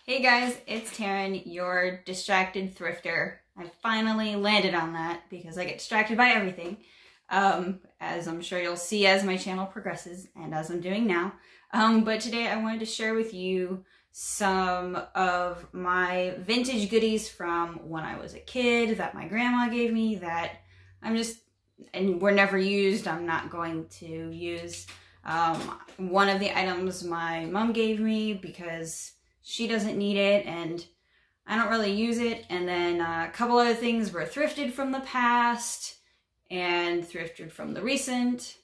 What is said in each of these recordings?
Hey guys, it's Taryn, your distracted thrifter. I finally landed on that because I get distracted by everything, as I'm sure you'll see as my channel progresses and as I'm doing now. But today I wanted to share with you some of my vintage goodies from when I was a kid that my grandma gave me that and were never used. I'm not going to use. One of the items my mom gave me because she doesn't need it and I don't really use it. And then a couple other things were thrifted from the past and thrifted from the recent.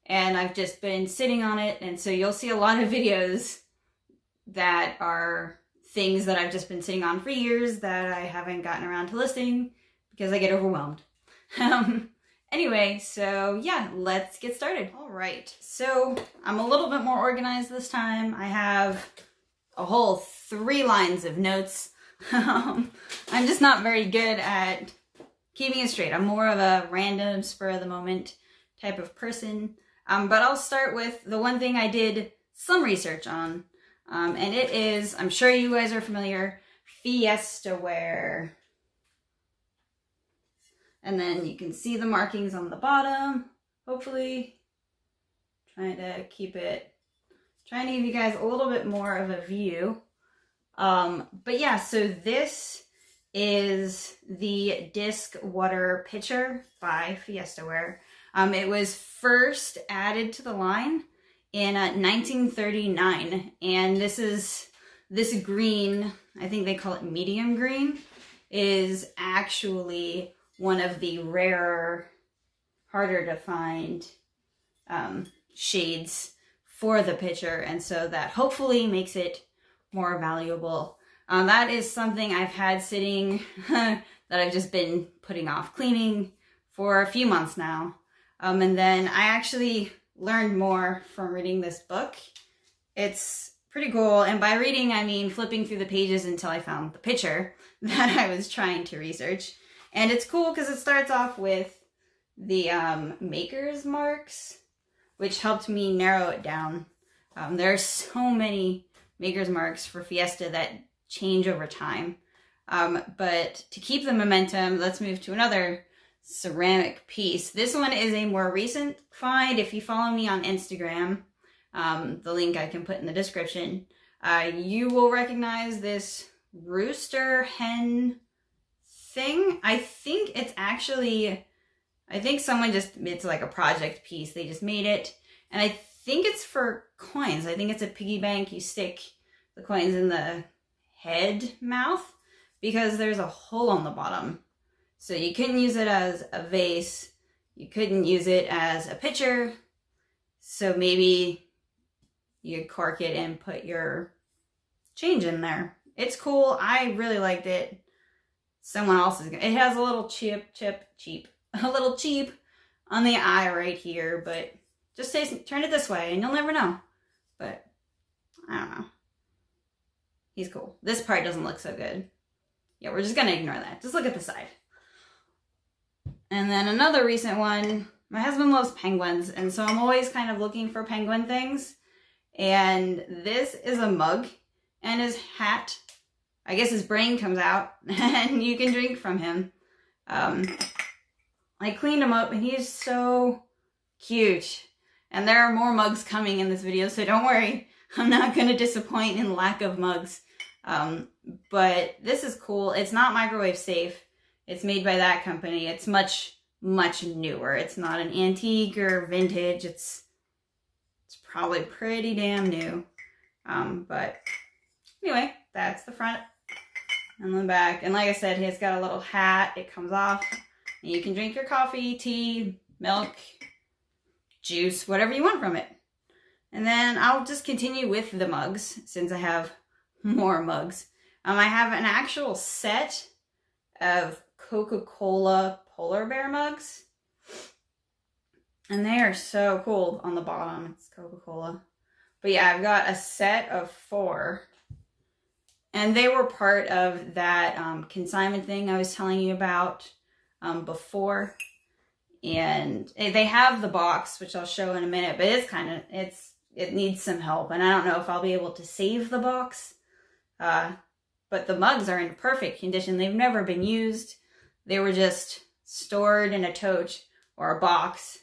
And I've just been sitting on it. And so you'll see a lot of videos that are things that I've just been sitting on for years that I haven't gotten around to listing because I get overwhelmed. Anyway, so yeah, let's get started. All right, so I'm a little bit more organized this time. I have a whole 3 lines of notes. I'm just not very good at keeping it straight. I'm more of a random, spur of the moment type of person. But I'll start with the one thing I did some research on. And it is, I'm sure you guys are familiar, Fiesta ware. And then you can see the markings on the bottom, hopefully. Trying to give you guys a little bit more of a view. But yeah, so this is the disc water pitcher by Fiesta ware. It was first added to the line in 1939. And this green, I think they call it medium green, is actually one of the rarer, harder to find shades for the pitcher, and so that hopefully makes it more valuable. That is something I've had sitting that I've just been putting off cleaning for a few months now. And then I actually learned more from reading this book. It's pretty cool, and by reading I mean flipping through the pages until I found the pitcher that I was trying to research. And it's cool because it starts off with the maker's marks, which helped me narrow it down. There are so many maker's marks for Fiesta that change over time. But to keep the momentum, let's move to another ceramic piece. This one is a more recent find. If you follow me on Instagram, the link I can put in the description, you will recognize this Rooster Hen thing. I think it's like a project piece. They just made it. And I think it's for coins. I think it's a piggy bank. You stick the coins in the head mouth because there's a hole on the bottom. So you couldn't use it as a vase. You couldn't use it as a pitcher. So maybe you could cork it and put your change in there. It's cool. I really liked it. Someone else is gonna, it has a little cheap on the eye right here, but just turn it this way and you'll never know. But I don't know. He's cool. This part doesn't look so good. Yeah, we're just gonna ignore that. Just look at the side. And then another recent one, my husband loves penguins, and so I'm always kind of looking for penguin things. And this is a mug, and his hat, I guess his brain comes out and you can drink from him. I cleaned him up and he is so cute. And there are more mugs coming in this video, so don't worry. I'm not going to disappoint in lack of mugs. But this is cool. It's not microwave safe. It's made by that company. It's much, much newer. It's not an antique or vintage. It's probably pretty damn new. But anyway, that's the front and the back. And like I said, it's got a little hat. It comes off and you can drink your coffee, tea, milk, juice, whatever you want from it. And then I'll just continue with the mugs since I have more mugs. I have an actual set of Coca-Cola polar bear mugs. And they are so cool on the bottom. It's Coca-Cola. But yeah, I've got a set of 4. And they were part of that consignment thing I was telling you about before. And they have the box, which I'll show in a minute, but it needs some help. And I don't know if I'll be able to save the box. but the mugs are in perfect condition. They've never been used. They were just stored in a tote or a box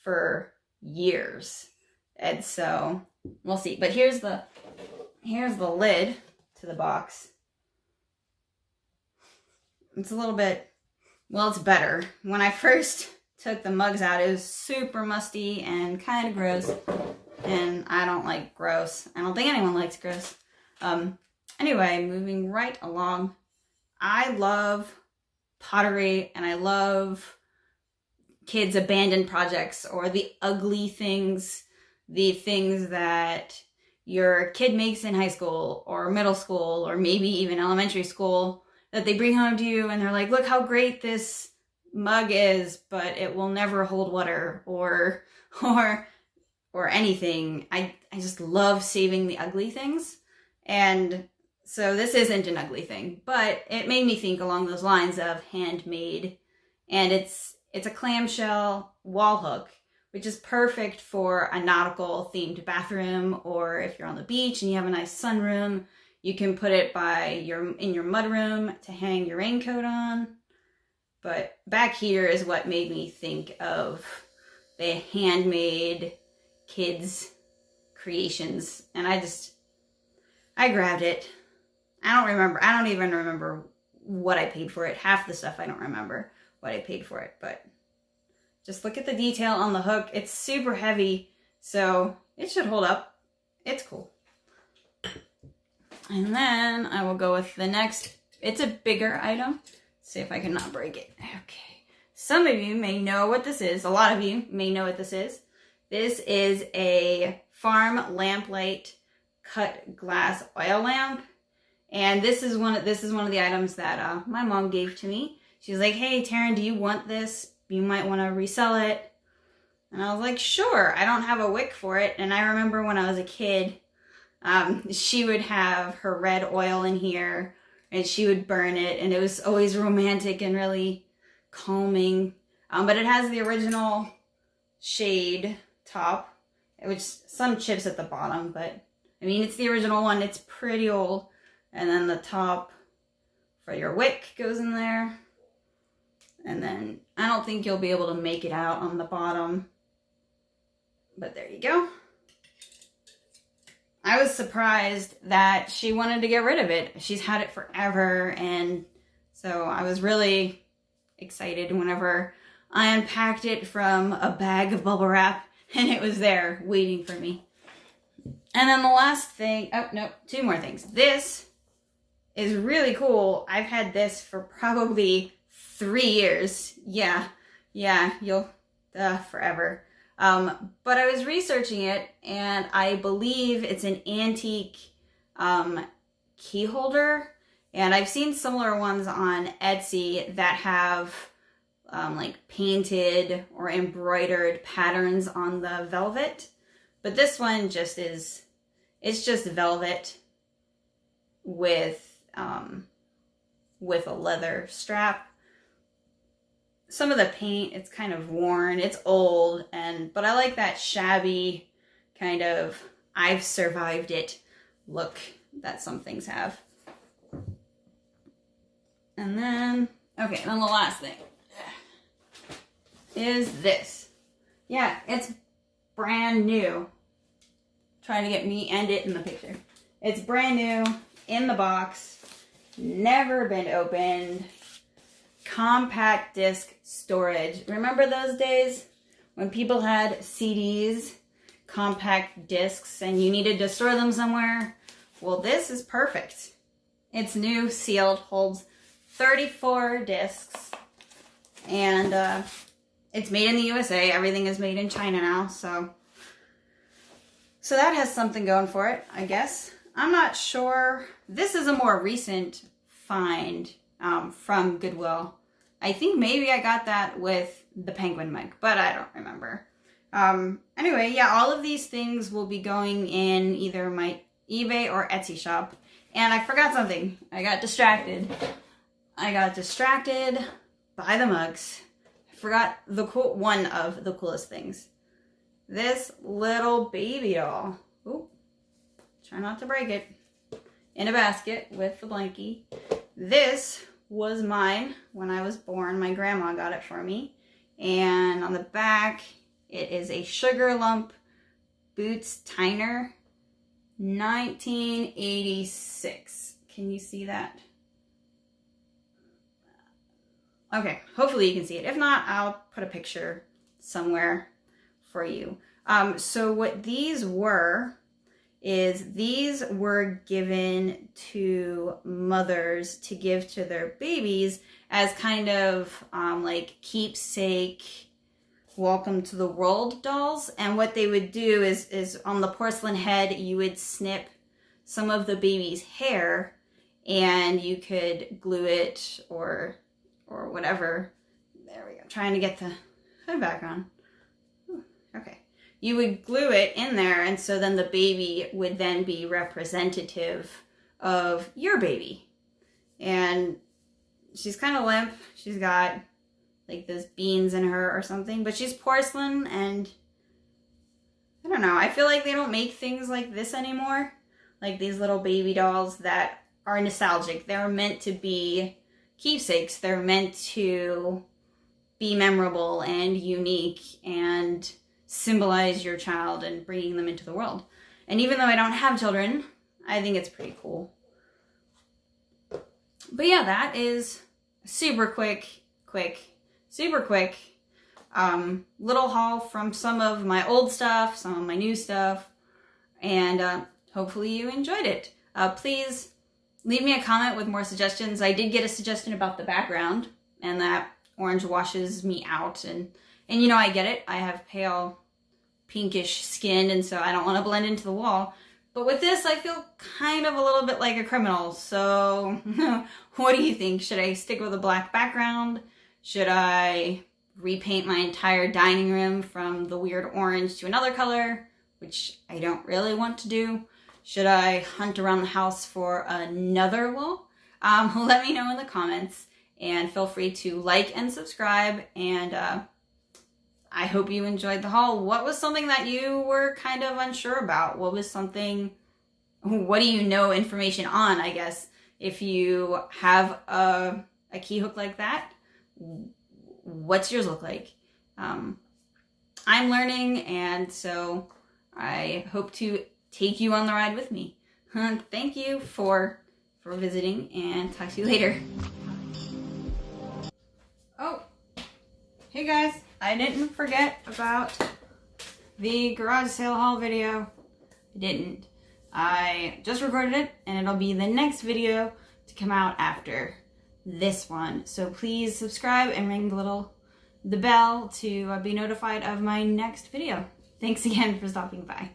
for years. And so we'll see. But here's the lid to the box. It's a little bit, well, it's better. When I first took the mugs out, it was super musty and kind of gross. And I don't like gross. I don't think anyone likes gross. Anyway, moving right along. I love pottery and I love kids' abandoned projects or the ugly things, the things that your kid makes in high school or middle school or maybe even elementary school that they bring home to you and they're like, look how great this mug is, but it will never hold water or anything. I just love saving the ugly things. And so this isn't an ugly thing, but it made me think along those lines of handmade. And it's a clamshell wall hook, which is perfect for a nautical themed bathroom, or if you're on the beach and you have a nice sunroom, you can put it in your mudroom to hang your raincoat on. But back here is what made me think of the handmade kids creations. And I grabbed it. I don't even remember what I paid for it. Half the stuff I don't remember what I paid for it, but just look at the detail on the hook. It's super heavy, so it should hold up. It's cool. And then I will go with the next. It's a bigger item. Let's see if I can not break it. Okay. Some of you may know what this is. A lot of you may know what this is. This is a farm lamplight cut glass oil lamp. And this is one of the items that my mom gave to me. She's like, hey, Taryn, do you want this? You might want to resell it. And I was like, sure. I don't have a wick for it. And I remember when I was a kid, she would have her red oil in here and she would burn it. And it was always romantic and really calming. But it has the original shade top, which some chips at the bottom. But I mean, it's the original one. It's pretty old. And then the top for your wick goes in there. And then I don't think you'll be able to make it out on the bottom. But there you go. I was surprised that she wanted to get rid of it. She's had it forever. And so I was really excited whenever I unpacked it from a bag of bubble wrap and it was there waiting for me. And then the last thing, oh no, two more things. This is really cool. I've had this for probably 3 years. Yeah, you'll, forever. But I was researching it and I believe it's an antique key holder. And I've seen similar ones on Etsy that have like painted or embroidered patterns on the velvet. But this one just is, it's just velvet with a leather strap. Some of the paint, it's kind of worn, it's old, but I like that shabby kind of I've survived it look that some things have. And then, okay, then the last thing is this. Yeah, it's brand new. Trying to get me and it in the picture. It's brand new, in the box, never been opened. Compact disc storage. Remember those days when people had CDs, compact discs, and you needed to store them somewhere? Well, this is perfect. It's new, sealed, holds 34 discs, and it's made in the USA. Everything is made in China now, so that has something going for it, I guess. I'm not sure. This is a more recent find from Goodwill. I think maybe I got that with the penguin mug, but I don't remember. Anyway, yeah, all of these things will be going in either my eBay or Etsy shop. And I forgot something. I got distracted. I got distracted by the mugs. I forgot one of the coolest things. This little baby doll. Ooh, try not to break it. in a basket with the blankie. This was mine when I was born. My grandma got it for me. And on the back, it is a Sugar Lump Boots Tyner 1986. Can you see that? Okay, hopefully you can see it. If not, I'll put a picture somewhere for you. So what these were is these were given to mothers to give to their babies as kind of like keepsake welcome to the world dolls. And what they would do is on the porcelain head, you would snip some of the baby's hair and you could glue it or whatever. There we go. Trying to get the hood back on. Okay. You would glue it in there, and so then the baby would then be representative of your baby. And she's kind of limp. She's got like those beans in her or something, but she's porcelain, and I don't know. I feel like they don't make things like this anymore. Like these little baby dolls that are nostalgic. They're meant to be keepsakes. They're meant to be memorable and unique and symbolize your child and bringing them into the world. And even though I don't have children, I think it's pretty cool. But yeah, that is super quick little haul from some of my old stuff, some of my new stuff, and hopefully you enjoyed it. Please leave me a comment with more suggestions. I did get a suggestion about the background, and that orange washes me out, and you know, I get it. I have pale pinkish skin, and so I don't want to blend into the wall. But with this, I feel kind of a little bit like a criminal. So what do you think? Should I stick with a black background? Should I repaint my entire dining room from the weird orange to another color, which I don't really want to do? Should I hunt around the house for another wall? Let me know in the comments, and feel free to like and subscribe, and I hope you enjoyed the haul. What was something that you were kind of unsure about? What do you know information on, I guess? If you have a key hook like that, what's yours look like? I'm learning, and so I hope to take you on the ride with me. Thank you for visiting, and talk to you later. Oh, hey guys, I didn't forget about the garage sale haul video. I didn't. I just recorded it, and it'll be the next video to come out after this one. So please subscribe and ring the bell to be notified of my next video. Thanks again for stopping by.